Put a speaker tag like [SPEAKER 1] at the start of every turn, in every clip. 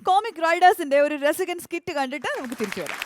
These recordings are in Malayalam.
[SPEAKER 1] കോമിക് റൈഡേഴ്സിന്റെ ഒരു രസികൻ സ്കിറ്റ് കണ്ടിട്ട് നമുക്ക് തിരിച്ചു വരാം.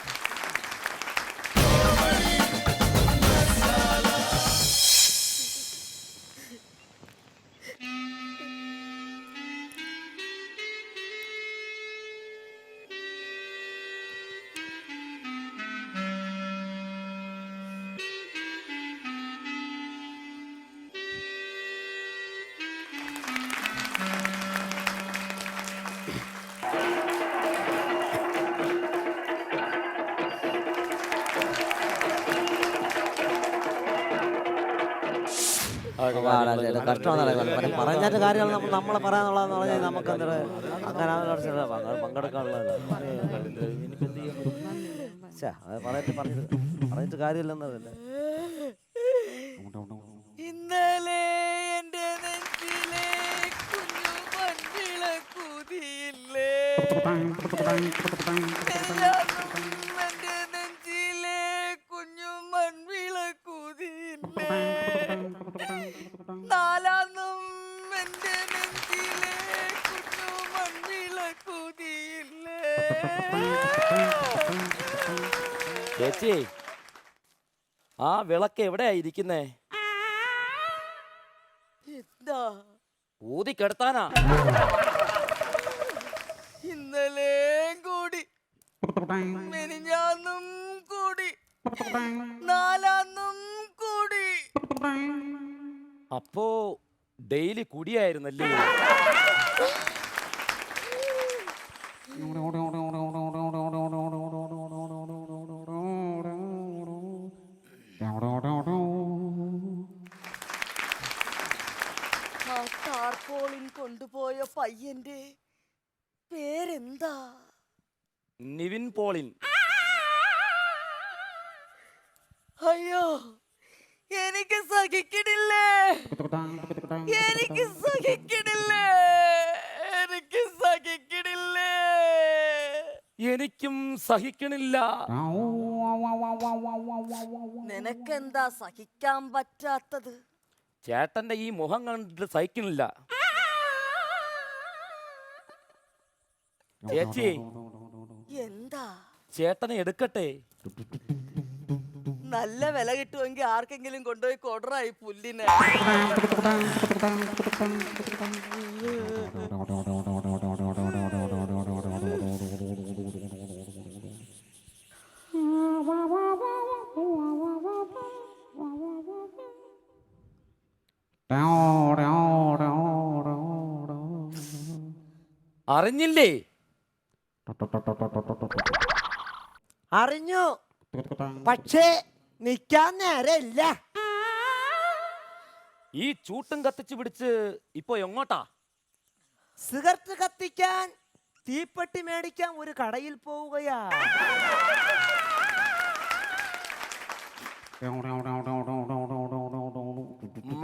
[SPEAKER 2] കഷ്ടമാണ് പറഞ്ഞിട്ട് കാര്യങ്ങൾ നമ്മളെ പറയാന്നുള്ളതെന്ന് പറഞ്ഞാൽ നമുക്ക് എന്തൊരു അങ്ങനെ പങ്കെടുക്കാനുള്ളതല്ല. പറഞ്ഞിട്ട് കാര്യമില്ലെന്നതല്ല.
[SPEAKER 3] ഇന്നലെ എന്റെ നെഞ്ചിലെ കുഞ്ഞു മൺവിളക്കുതിയില്ലേ, എന്റെ നെഞ്ചിലെ കുഞ്ഞു മൺവിളക്കുതിയില്ലേ, നാലാന്നും എന്റെ നെഞ്ചിലെ കുഞ്ഞു മൺവിളക്കുതിയില്ലേ.
[SPEAKER 4] ചേച്ചി, ആ വിളക്ക് എവിടെയാ ഇരിക്കുന്നേ?
[SPEAKER 3] എന്താ
[SPEAKER 4] ഊതിക്കെടുത്താനാ?
[SPEAKER 3] ഇന്നലെയും കൂടി, മെനിഞ്ഞാന്നും കൂടി, നാലാന്നും കൂടി.
[SPEAKER 4] അപ്പോ ഡെയിലി കുടിയായിരുന്നല്ലേ?
[SPEAKER 3] ആ ടാർപോളിൻ കൊണ്ടുപോയ പയ്യന്റെ പേരെന്താ?
[SPEAKER 4] നിവിൻ പോളിൻ.
[SPEAKER 3] അയ്യോ, എനിക്ക് സഹിക്കണില്ലേ, എനിക്ക് സഹിക്കണില്ലേ, എനിക്ക് സഹിക്കണില്ലേ.
[SPEAKER 4] എനിക്കും സഹിക്കണില്ല.
[SPEAKER 3] നിനക്കെന്താ സഹിക്കാൻ പറ്റാത്തത്?
[SPEAKER 4] ചേട്ടന്റെ ഈ മുഖം കണ്ടിട്ട് സഹിക്കണില്ല. ചേച്ചി,
[SPEAKER 3] എന്താ?
[SPEAKER 4] ചേട്ടനെ എടുക്കട്ടെ?
[SPEAKER 3] നല്ല വില കിട്ടുമെങ്കിൽ ആർക്കെങ്കിലും കൊണ്ടുപോയി കൊടറായി പുല്ലിനെ.
[SPEAKER 4] അറിഞ്ഞില്ലേ?
[SPEAKER 2] അറിഞ്ഞു, പക്ഷേ നിക്കാൻ നേരമില്ല.
[SPEAKER 4] ഈ ചൂട്ടും കത്തിച്ചു പിടിച്ച് ഇപ്പൊ എങ്ങോട്ടാ?
[SPEAKER 2] സിഗരറ്റ് കത്തിക്കാൻ തീപ്പെട്ടി മേടിക്കാൻ ഒരു കടയിൽ പോവുകയാ.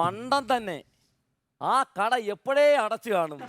[SPEAKER 4] മണ്ടൻ തന്നെ. ആ കട എപ്പോഴേ അടച്ചു കാണും.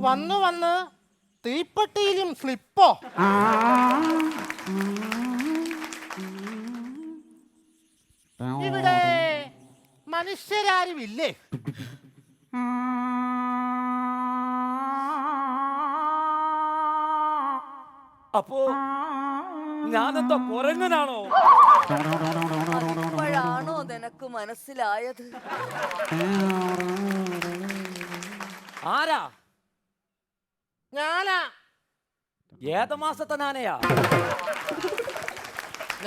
[SPEAKER 5] വന്നു വന്ന് തീപ്പെട്ടിയിലും സ്ലിപ്പോ? ഇവിടെ മനുഷ്യരാരുമില്ലേ?
[SPEAKER 4] അപ്പോ ഞാനെന്തോ കുരങ്ങനാണോ?
[SPEAKER 3] ഇപ്പോഴാണോ നിനക്ക് മനസ്സിലായത്?
[SPEAKER 4] ആരാ?
[SPEAKER 5] ഞാനാ.
[SPEAKER 4] ഏത് മാസത്തെ നാനയാ?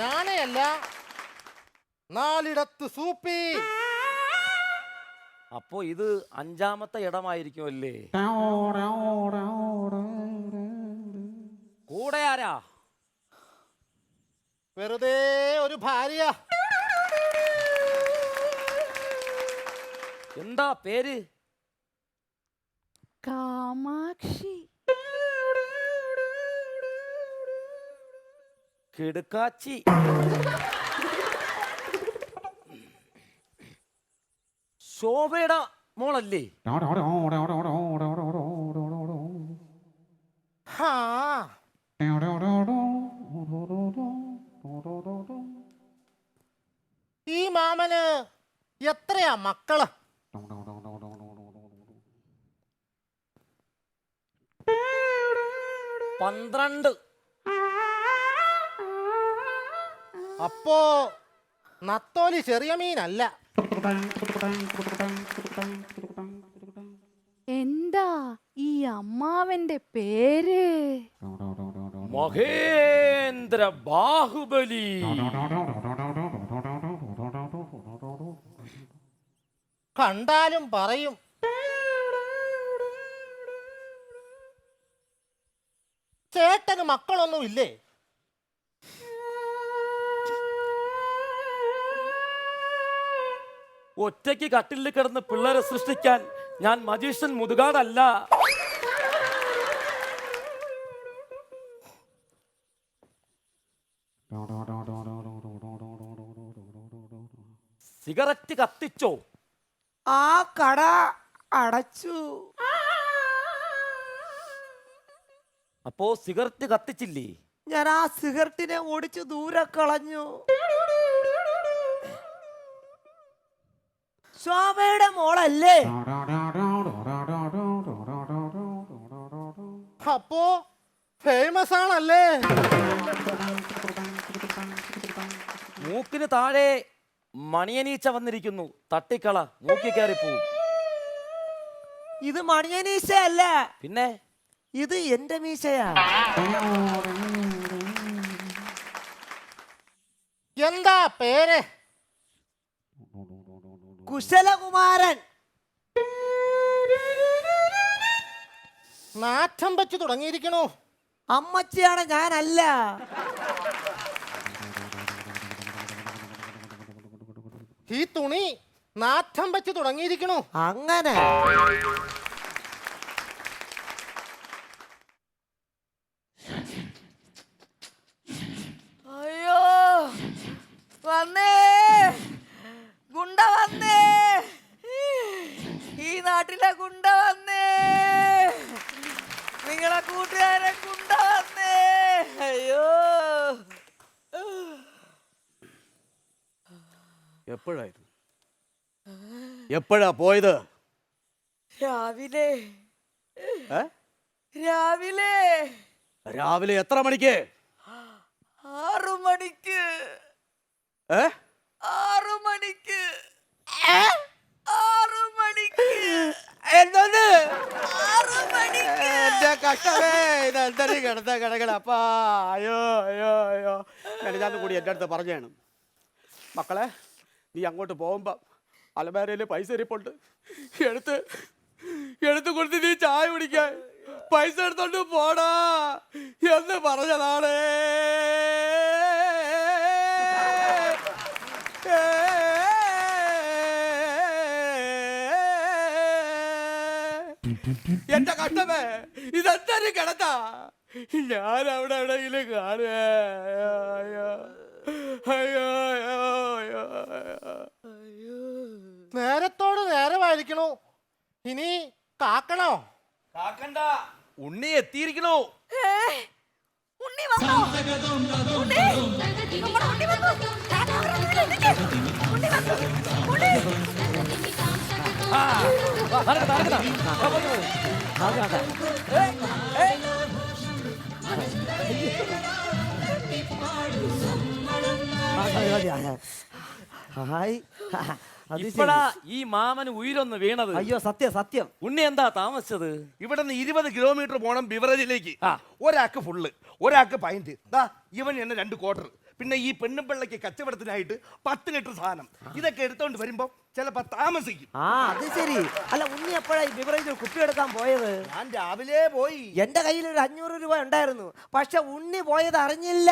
[SPEAKER 5] ഞാനയല്ല, നാലിടത്ത് സൂപ്പി.
[SPEAKER 4] അപ്പോ ഇത് 5-ാമത്തെ ഇടമായിരിക്കും അല്ലേ? കൂടെ ആരാ?
[SPEAKER 5] വെറുതെ ഒരു ഭാര്യ.
[SPEAKER 4] എന്താ പേര്?
[SPEAKER 1] കാമാക്ഷി.
[SPEAKER 4] കിടുക്കാച്ചി. ശോഭയുടെ മോളല്ലേ?
[SPEAKER 5] ഹാ, ഈ മാമന് എത്രയാ മക്കള്?
[SPEAKER 4] 12.
[SPEAKER 5] അപ്പോ നത്തോലി ചെറിയ മീനല്ല.
[SPEAKER 1] എന്താ ഈ അമ്മാവന്റെ പേര്?
[SPEAKER 4] മഹേന്ദ്ര ബാഹുബലി.
[SPEAKER 5] കണ്ടാലും പറയും. ചേട്ടന് മക്കളൊന്നും ഇല്ലേ?
[SPEAKER 4] ഒറ്റയ്ക്ക് കട്ടിലിൽ കിടന്ന് പിള്ളേരെ സൃഷ്ടിക്കാൻ ഞാൻ മജീഷ്യൻ മുതുകാടല്ല. സിഗരറ്റ് കത്തിച്ചോ?
[SPEAKER 2] ആ കട അടച്ചു.
[SPEAKER 4] അപ്പോ സിഗരറ്റ് കത്തിച്ചില്ലേ?
[SPEAKER 2] ഞാൻ ആ സിഗരറ്റിനെ ഓടിച്ചു ദൂരെ കളഞ്ഞു. ശോഭയുടെ മോളല്ലേ?
[SPEAKER 5] അപ്പോ ഫേമസ് ആണല്ലേ?
[SPEAKER 4] മൂക്കിന് താഴെ മണിയനീച്ച വന്നിരിക്കുന്നു. തട്ടിക്കള, മൂക്കി കയറിപ്പോവും.
[SPEAKER 2] ഇത് മണിയനീശയല്ല,
[SPEAKER 4] പിന്നെ
[SPEAKER 2] ഇത് എന്റെ മീശയാ.
[SPEAKER 5] എന്താ പേര്?
[SPEAKER 2] കുശലകുമാരൻ.
[SPEAKER 5] നാറ്റം വെച്ച് തുടങ്ങിയിരിക്കണു.
[SPEAKER 2] അമ്മച്ചിയാണ്, ഞാനല്ല.
[SPEAKER 5] ഈ തുണി നാറ്റം വെച്ച് തുടങ്ങിയിരിക്കണു.
[SPEAKER 2] അങ്ങനെ
[SPEAKER 3] അയ്യോ, വന്നേ ഗുണ്ട വന്നേ, ഈ നാട്ടിലെ ഗുണ്ട വന്നേ, നിങ്ങളെ കൂട്ടുകാരെ ഗുണ്ട വന്നേ. അയ്യോ,
[SPEAKER 6] എപ്പോഴാ പോയത്?
[SPEAKER 3] രാവിലെ
[SPEAKER 6] ഏ?
[SPEAKER 3] രാവിലെ
[SPEAKER 6] രാവിലെ എത്ര മണിക്ക്?
[SPEAKER 3] 6 മണിക്ക്.
[SPEAKER 6] ഏ?
[SPEAKER 3] 6 മണിക്ക്. 6 മണിക്ക്.
[SPEAKER 6] എന്തോന്ന്?
[SPEAKER 3] 6 മണിക്ക്.
[SPEAKER 6] എന്റെ കഷ്ടമേ, ഇതെന്തൊരു കിടക്കണ അപ്പാ. അയ്യോ അയ്യോ അയ്യോ, ഞാൻ കൂടി എൻ്റെ അടുത്ത് പറഞ്ഞാണ്, മക്കളെ നീ അങ്ങോട്ട് പോകുമ്പോ അലമാരയിൽ പൈസ ഇരിപ്പുണ്ട്, എടുത്ത് കൊടുത്ത് നീ ചായ കുടിക്കാൻ പൈസ എടുത്തോണ്ട് പോടാ എന്ന് പറഞ്ഞതാണ്. എന്റെ കഷ്ടമേ, ഇതെന്തൊരു കിടത്താ. ഞാൻ അവിടെ എവിടെയെങ്കിലും കാണുക. അയ്യോ അയ്യോ അയ്യോ അയ്യോ.
[SPEAKER 5] നേരത്തോട് നേരമായിരിക്കണു. ഇനി കാക്കണോ?
[SPEAKER 4] കാക്കണ്ട, ഉണ്ണി എത്തിയിരിക്കണോ?
[SPEAKER 3] ഉണ്ണി വന്നോ? ഉണ്ണി, നമ്മുടെ ഉണ്ണി വന്നു. ഉണ്ണി വന്നു. ഉണ്ണി.
[SPEAKER 2] ഹായ് അത് ശരി.
[SPEAKER 4] ഇപ്പഴാ ഈ മാമന് ഉയരൊന്ന് വീണത്.
[SPEAKER 2] അയ്യോ സത്യം സത്യം.
[SPEAKER 4] ഉണ്ണി എന്താ താമസിച്ചത്?
[SPEAKER 7] ഇവിടെ നിന്ന് 20 കിലോമീറ്റർ പോണം ബിവറേജിലേക്ക്.
[SPEAKER 4] ആ.
[SPEAKER 7] ഒരാൾക്ക് ഫുള്ള്, ഒരാൾക്ക് പൈന്റ്. ദാ ഇവൻ എന്നെ 2 ക്വാർട്ടർ. പിന്നെ ഈ പെണ്ണും പിള്ളയ്ക്ക് കച്ചവടത്തിനായിട്ട് 10 ലിറ്റർ സാധനം. ഇതൊക്കെ എടുത്തോണ്ട് വരുമ്പോ ചിലപ്പോ താമസിക്കും.
[SPEAKER 2] ആ അത് ശരി. അല്ല ഉണ്ണി എപ്പോഴായി ബിവറേജിൽ കുപ്പി എടുക്കാൻ പോയത്?
[SPEAKER 7] ഞാൻ രാവിലെ പോയി.
[SPEAKER 2] എന്റെ കയ്യിൽ ഒരു 500 രൂപ ഉണ്ടായിരുന്നു, പക്ഷെ ഉണ്ണി പോയത് അറിഞ്ഞില്ല.